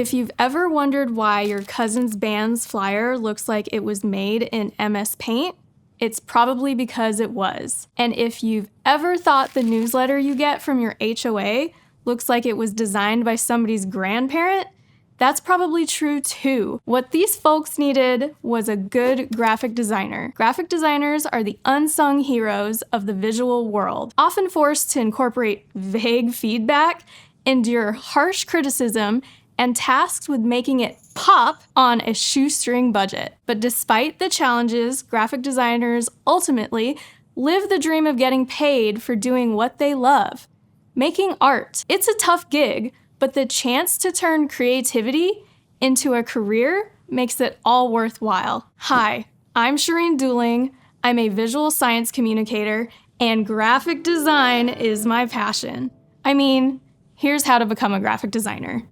If you've ever wondered why your cousin's band's flyer looks like it was made in MS Paint, it's probably because it was. And if you've ever thought the newsletter you get from your HOA looks like it was designed by somebody's grandparent, that's probably true too. What these folks needed was a good graphic designer. Graphic designers are the unsung heroes of the visual world, often forced to incorporate vague feedback, endure harsh criticism, and tasked with making it pop on a shoestring budget. But despite the challenges, graphic designers ultimately live the dream of getting paid for doing what they love, making art. It's a tough gig, but the chance to turn creativity into a career makes it all worthwhile. Hi, I'm Shireen Dooling. I'm a visual science communicator, and graphic design is my passion. I mean, here's how to become a graphic designer.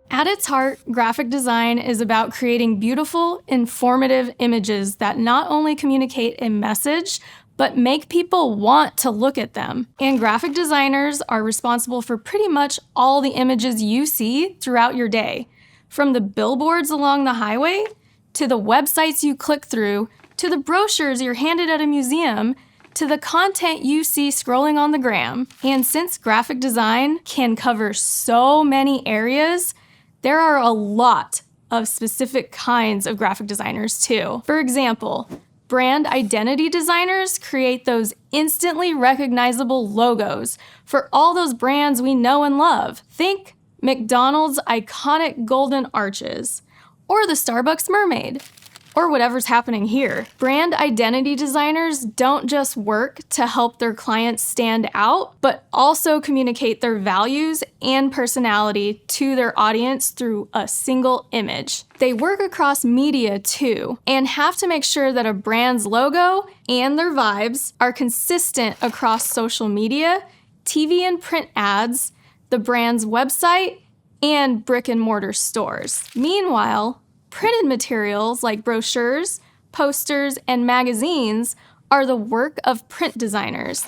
At its heart, graphic design is about creating beautiful, informative images that not only communicate a message, but make people want to look at them. And graphic designers are responsible for pretty much all the images you see throughout your day. From the billboards along the highway, to the websites you click through, to the brochures you're handed at a museum, to the content you see scrolling on the gram. And since graphic design can cover so many areas, there are a lot of specific kinds of graphic designers too. For example, brand identity designers create those instantly recognizable logos for all those brands we know and love. Think McDonald's iconic golden arches, or the Starbucks mermaid, or whatever's happening here. Brand identity designers don't just work to help their clients stand out, but also communicate their values and personality to their audience through a single image. They work across media too, and have to make sure that a brand's logo and their vibes are consistent across social media, TV and print ads, the brand's website, and brick and mortar stores. Meanwhile, printed materials like brochures, posters, and magazines are the work of print designers.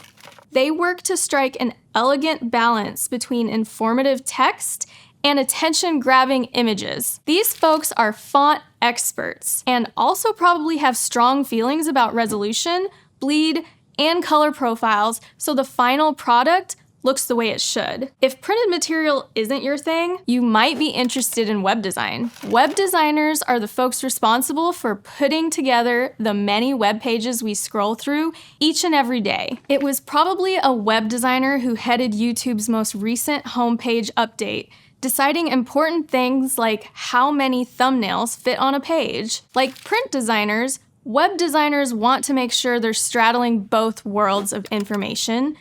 They work to strike an elegant balance between informative text and attention-grabbing images. These folks are font experts and also probably have strong feelings about resolution, bleed, and color profiles, so the final product looks the way it should. If printed material isn't your thing, you might be interested in web design. Web designers are the folks responsible for putting together the many web pages we scroll through each and every day. It was probably a web designer who headed YouTube's most recent homepage update, deciding important things like how many thumbnails fit on a page. Like print designers, web designers want to make sure they're straddling both worlds of information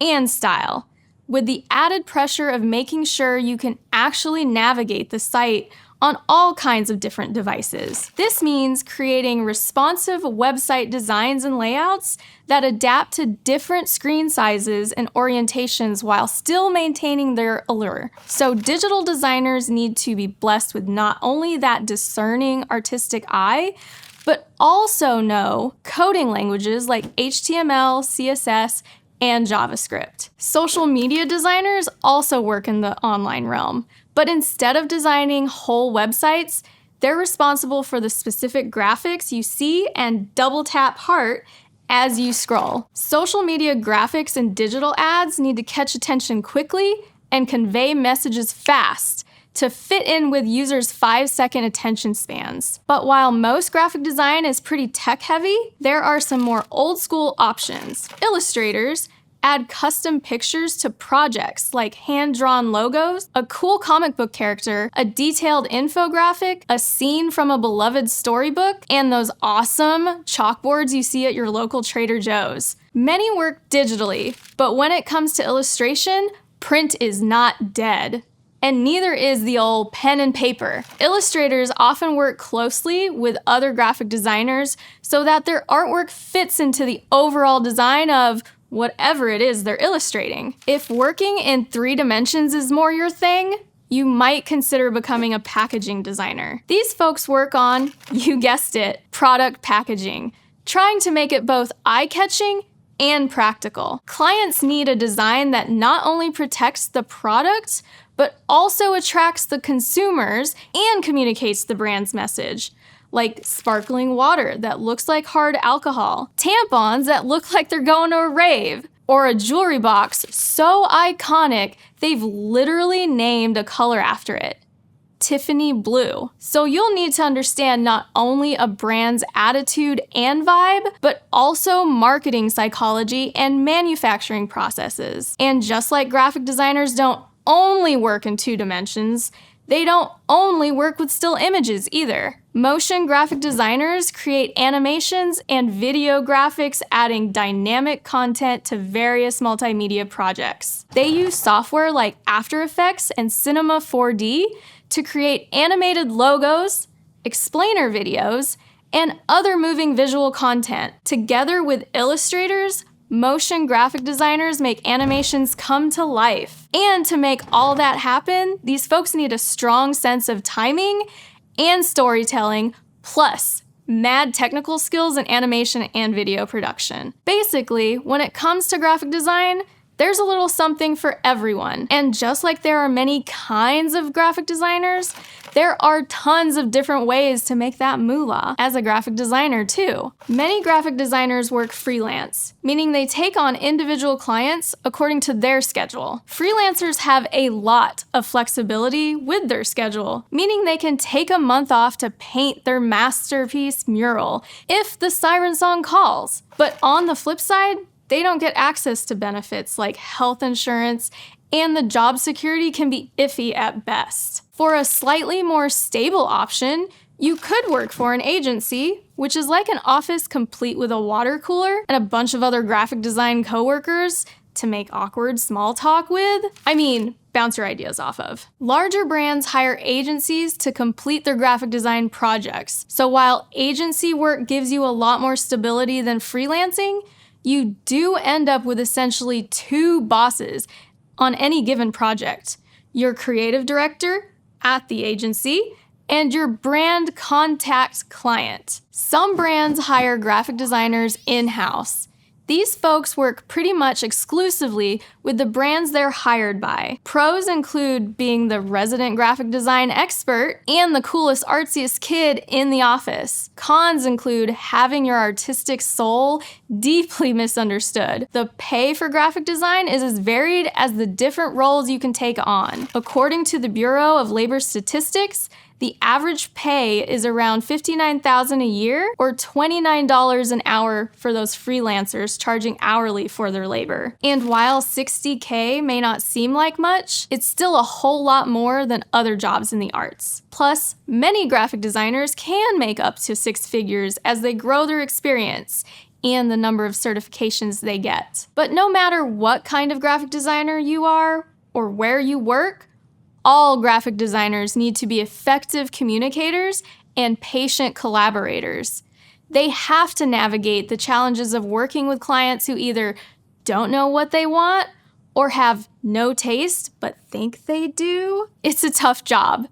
and style, with the added pressure of making sure you can actually navigate the site on all kinds of different devices. This means creating responsive website designs and layouts that adapt to different screen sizes and orientations while still maintaining their allure. So digital designers need to be blessed with not only that discerning artistic eye, but also know coding languages like HTML, CSS, and JavaScript. Social media designers also work in the online realm, but instead of designing whole websites, they're responsible for the specific graphics you see and double tap heart as you scroll. Social media graphics and digital ads need to catch attention quickly and convey messages fast to fit in with users' 5-second attention spans. But while most graphic design is pretty tech-heavy, there are some more old-school options. Illustrators add custom pictures to projects like hand-drawn logos, a cool comic book character, a detailed infographic, a scene from a beloved storybook, and those awesome chalkboards you see at your local Trader Joe's. Many work digitally, but when it comes to illustration, print is not dead. And neither is the old pen and paper. Illustrators often work closely with other graphic designers so that their artwork fits into the overall design of whatever it is they're illustrating. If working in 3 dimensions is more your thing, you might consider becoming a packaging designer. These folks work on, you guessed it, product packaging, trying to make it both eye-catching and practical. Clients need a design that not only protects the product, but also attracts the consumers and communicates the brand's message. Like sparkling water that looks like hard alcohol, tampons that look like they're going to a rave, or a jewelry box so iconic they've literally named a color after it. Tiffany blue. So you'll need to understand not only a brand's attitude and vibe, but also marketing psychology and manufacturing processes. And just like graphic designers don't only work in 2 dimensions, they don't only work with still images either. Motion graphic designers create animations and video graphics, adding dynamic content to various multimedia projects. They use software like After Effects and Cinema 4D to create animated logos, explainer videos, and other moving visual content. Together with illustrators, motion graphic designers make animations come to life. And to make all that happen, these folks need a strong sense of timing and storytelling, plus mad technical skills in animation and video production. Basically, when it comes to graphic design, there's a little something for everyone. And just like there are many kinds of graphic designers, there are tons of different ways to make that moolah as a graphic designer too. Many graphic designers work freelance, meaning they take on individual clients according to their schedule. Freelancers have a lot of flexibility with their schedule, meaning they can take a month off to paint their masterpiece mural if the siren song calls. But on the flip side, they don't get access to benefits like health insurance, and the job security can be iffy at best. For a slightly more stable option, you could work for an agency, which is like an office complete with a water cooler and a bunch of other graphic design coworkers to make awkward small talk with. Bounce your ideas off of. Larger brands hire agencies to complete their graphic design projects. So while agency work gives you a lot more stability than freelancing, you do end up with essentially 2 bosses on any given project. Your creative director at the agency and your brand contact client. Some brands hire graphic designers in-house. These folks work pretty much exclusively with the brands they're hired by. Pros include being the resident graphic design expert and the coolest, artsiest kid in the office. Cons include having your artistic soul deeply misunderstood. The pay for graphic design is as varied as the different roles you can take on. According to the Bureau of Labor Statistics, the average pay is around $59,000 a year or $29 an hour for those freelancers charging hourly for their labor. And while $60K may not seem like much, it's still a whole lot more than other jobs in the arts. Plus, many graphic designers can make up to 6 figures as they grow their experience and the number of certifications they get. But no matter what kind of graphic designer you are or where you work, all graphic designers need to be effective communicators and patient collaborators. They have to navigate the challenges of working with clients who either don't know what they want or have no taste but think they do. It's a tough job,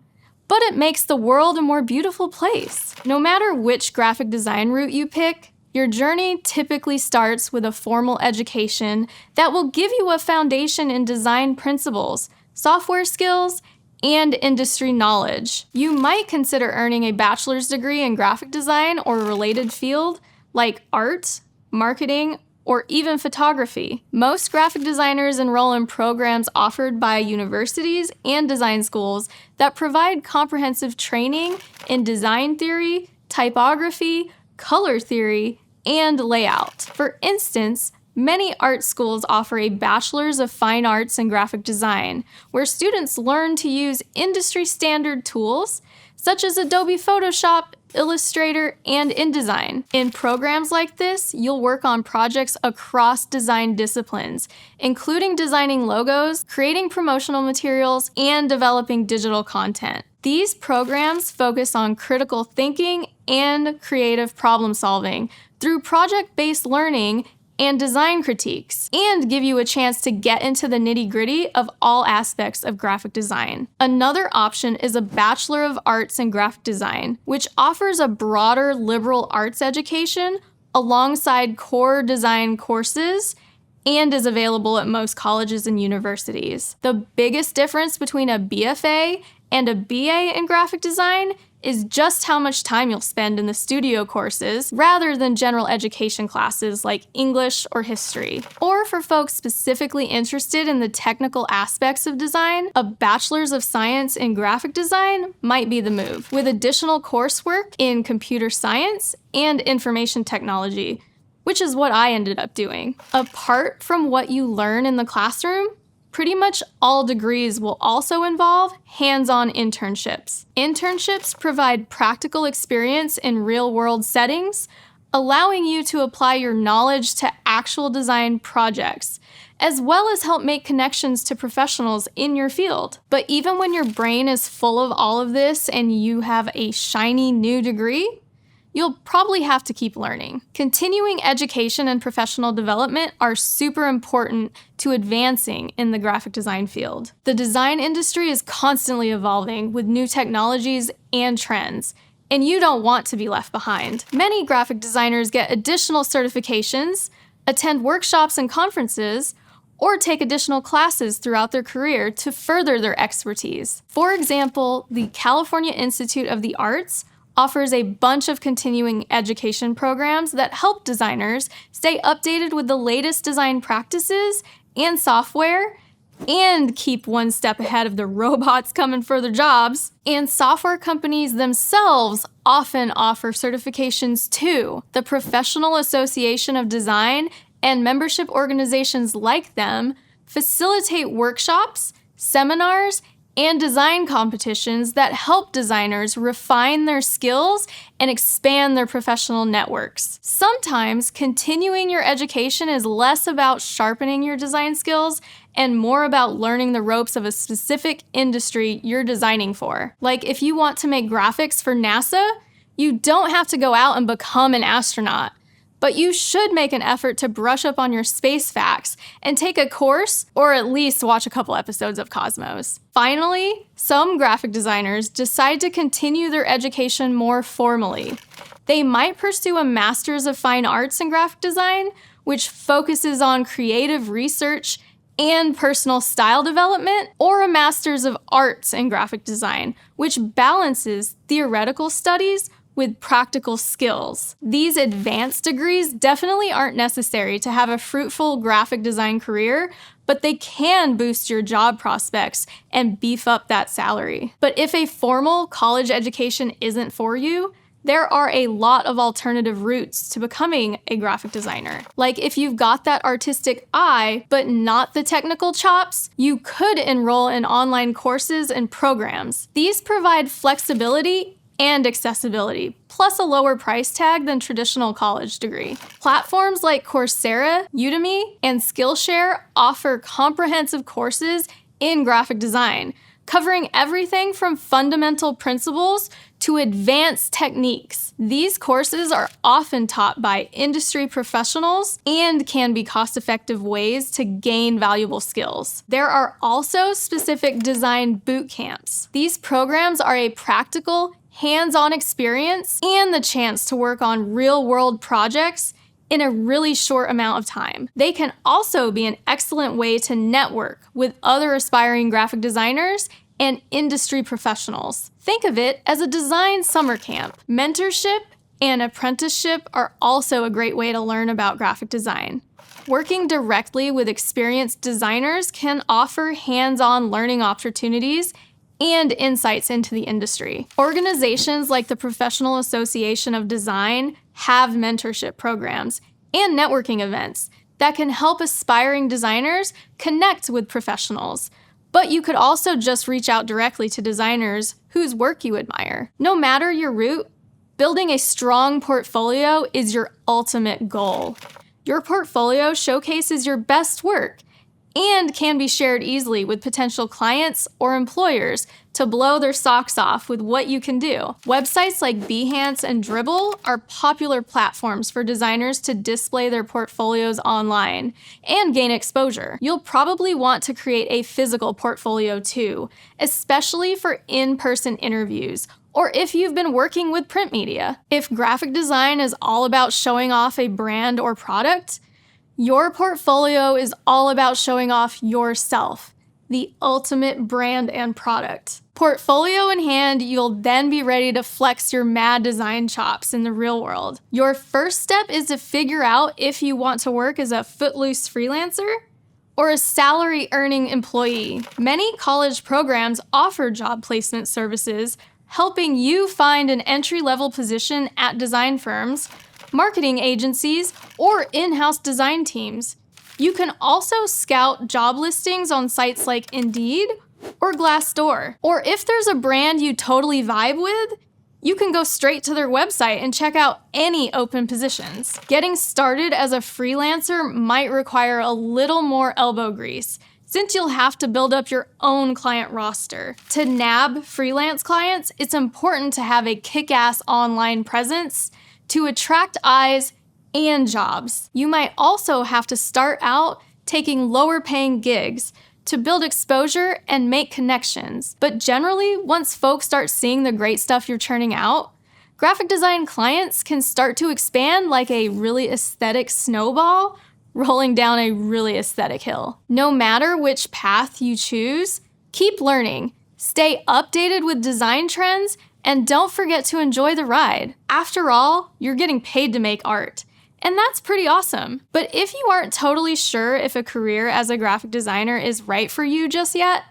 but it makes the world a more beautiful place. No matter which graphic design route you pick, your journey typically starts with a formal education that will give you a foundation in design principles, software skills, and industry knowledge. You might consider earning a bachelor's degree in graphic design or a related field like art, marketing, or even photography. Most graphic designers enroll in programs offered by universities and design schools that provide comprehensive training in design theory, typography, color theory, and layout. For instance, many art schools offer a Bachelor's of Fine Arts in Graphic Design, where students learn to use industry-standard tools such as Adobe Photoshop, Illustrator, and InDesign. In programs like this, you'll work on projects across design disciplines, including designing logos, creating promotional materials, and developing digital content. These programs focus on critical thinking and creative problem solving through project-based learning and design critiques, and give you a chance to get into the nitty-gritty of all aspects of graphic design. Another option is a Bachelor of Arts in Graphic Design, which offers a broader liberal arts education alongside core design courses and is available at most colleges and universities. The biggest difference between a BFA and a BA in graphic design is just how much time you'll spend in the studio courses rather than general education classes like English or history. Or for folks specifically interested in the technical aspects of design, a Bachelor's of Science in graphic design might be the move, with additional coursework in computer science and information technology, which is what I ended up doing. Apart from what you learn in the classroom, pretty much all degrees will also involve hands-on internships. Internships provide practical experience in real-world settings, allowing you to apply your knowledge to actual design projects, as well as help make connections to professionals in your field. But even when your brain is full of all of this and you have a shiny new degree, you'll probably have to keep learning. Continuing education and professional development are super important to advancing in the graphic design field. The design industry is constantly evolving with new technologies and trends, and you don't want to be left behind. Many graphic designers get additional certifications, attend workshops and conferences, or take additional classes throughout their career to further their expertise. For example, the California Institute of the Arts offers a bunch of continuing education programs that help designers stay updated with the latest design practices and software and keep one step ahead of the robots coming for their jobs. And software companies themselves often offer certifications too. The Professional Association of Design and membership organizations like them facilitate workshops, seminars, and design competitions that help designers refine their skills and expand their professional networks. Sometimes continuing your education is less about sharpening your design skills and more about learning the ropes of a specific industry you're designing for. Like if you want to make graphics for NASA, you don't have to go out and become an astronaut. But you should make an effort to brush up on your space facts and take a course or at least watch a couple episodes of Cosmos. Finally, some graphic designers decide to continue their education more formally. They might pursue a Master's of Fine Arts in graphic design, which focuses on creative research and personal style development, or a Master's of Arts in graphic design, which balances theoretical studies with practical skills. These advanced degrees definitely aren't necessary to have a fruitful graphic design career, but they can boost your job prospects and beef up that salary. But if a formal college education isn't for you, there are a lot of alternative routes to becoming a graphic designer. Like if you've got that artistic eye, but not the technical chops, you could enroll in online courses and programs. These provide flexibility and accessibility, plus a lower price tag than traditional college degree. Platforms like Coursera, Udemy, and Skillshare offer comprehensive courses in graphic design, covering everything from fundamental principles to advanced techniques. These courses are often taught by industry professionals and can be cost-effective ways to gain valuable skills. There are also specific design boot camps. These programs are a practical, hands-on experience and the chance to work on real-world projects in a really short amount of time. They can also be an excellent way to network with other aspiring graphic designers and industry professionals. Think of it as a design summer camp. Mentorship and apprenticeship are also a great way to learn about graphic design. Working directly with experienced designers can offer hands-on learning opportunities and insights into the industry. Organizations like the Professional Association of Design have mentorship programs and networking events that can help aspiring designers connect with professionals. But you could also just reach out directly to designers whose work you admire. No matter your route, building a strong portfolio is your ultimate goal. Your portfolio showcases your best work and can be shared easily with potential clients or employers to blow their socks off with what you can do. Websites like Behance and Dribbble are popular platforms for designers to display their portfolios online and gain exposure. You'll probably want to create a physical portfolio too, especially for in-person interviews or if you've been working with print media. If graphic design is all about showing off a brand or product, your portfolio is all about showing off yourself, the ultimate brand and product. Portfolio in hand, you'll then be ready to flex your mad design chops in the real world. Your first step is to figure out if you want to work as a footloose freelancer or a salary-earning employee. Many college programs offer job placement services, helping you find an entry-level position at design firms, marketing agencies, or in-house design teams. You can also scout job listings on sites like Indeed or Glassdoor. Or if there's a brand you totally vibe with, you can go straight to their website and check out any open positions. Getting started as a freelancer might require a little more elbow grease, since you'll have to build up your own client roster. To nab freelance clients, it's important to have a kick-ass online presence to attract eyes and jobs. You might also have to start out taking lower-paying gigs to build exposure and make connections. But generally, once folks start seeing the great stuff you're churning out, graphic design clients can start to expand like a really aesthetic snowball rolling down a really aesthetic hill. No matter which path you choose, keep learning, stay updated with design trends, and don't forget to enjoy the ride. After all, you're getting paid to make art, and that's pretty awesome. But if you aren't totally sure if a career as a graphic designer is right for you just yet,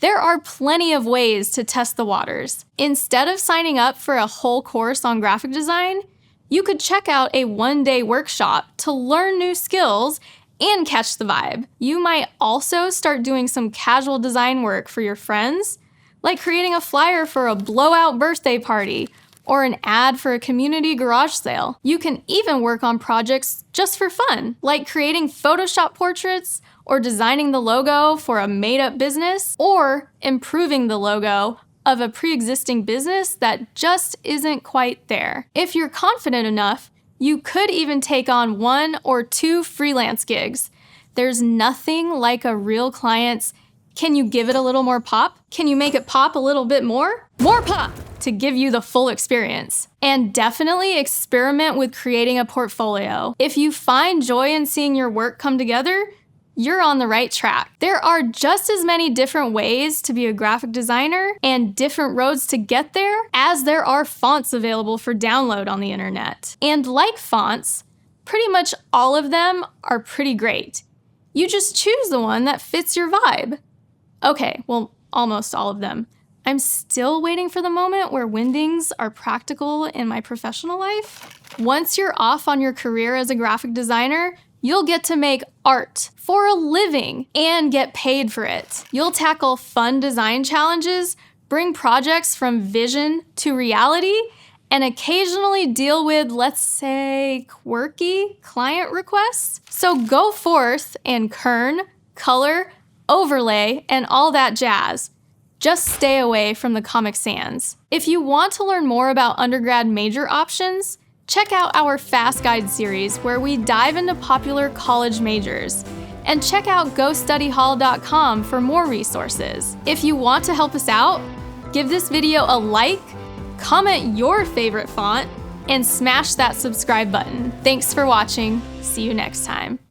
there are plenty of ways to test the waters. Instead of signing up for a whole course on graphic design, you could check out a one-day workshop to learn new skills and catch the vibe. You might also start doing some casual design work for your friends, like creating a flyer for a blowout birthday party or an ad for a community garage sale. You can even work on projects just for fun, like creating Photoshop portraits or designing the logo for a made-up business or improving the logo of a pre-existing business that just isn't quite there. If you're confident enough, you could even take on 1 or 2 freelance gigs. There's nothing like a real client's "Can you give it a little more pop? Can you make it pop a little bit more? More pop!" to give you the full experience. And definitely experiment with creating a portfolio. If you find joy in seeing your work come together, you're on the right track. There are just as many different ways to be a graphic designer and different roads to get there as there are fonts available for download on the internet. And like fonts, pretty much all of them are pretty great. You just choose the one that fits your vibe. Okay, well, almost all of them. I'm still waiting for the moment where Wingdings are practical in my professional life. Once you're off on your career as a graphic designer, you'll get to make art for a living and get paid for it. You'll tackle fun design challenges, bring projects from vision to reality, and occasionally deal with, let's say, quirky client requests. So go forth and kern, color, overlay, and all that jazz. Just stay away from the Comic Sans. If you want to learn more about undergrad major options, check out our Fast Guide series where we dive into popular college majors. And check out GoStudyHall.com for more resources. If you want to help us out, give this video a like, comment your favorite font, and smash that subscribe button. Thanks for watching. See you next time.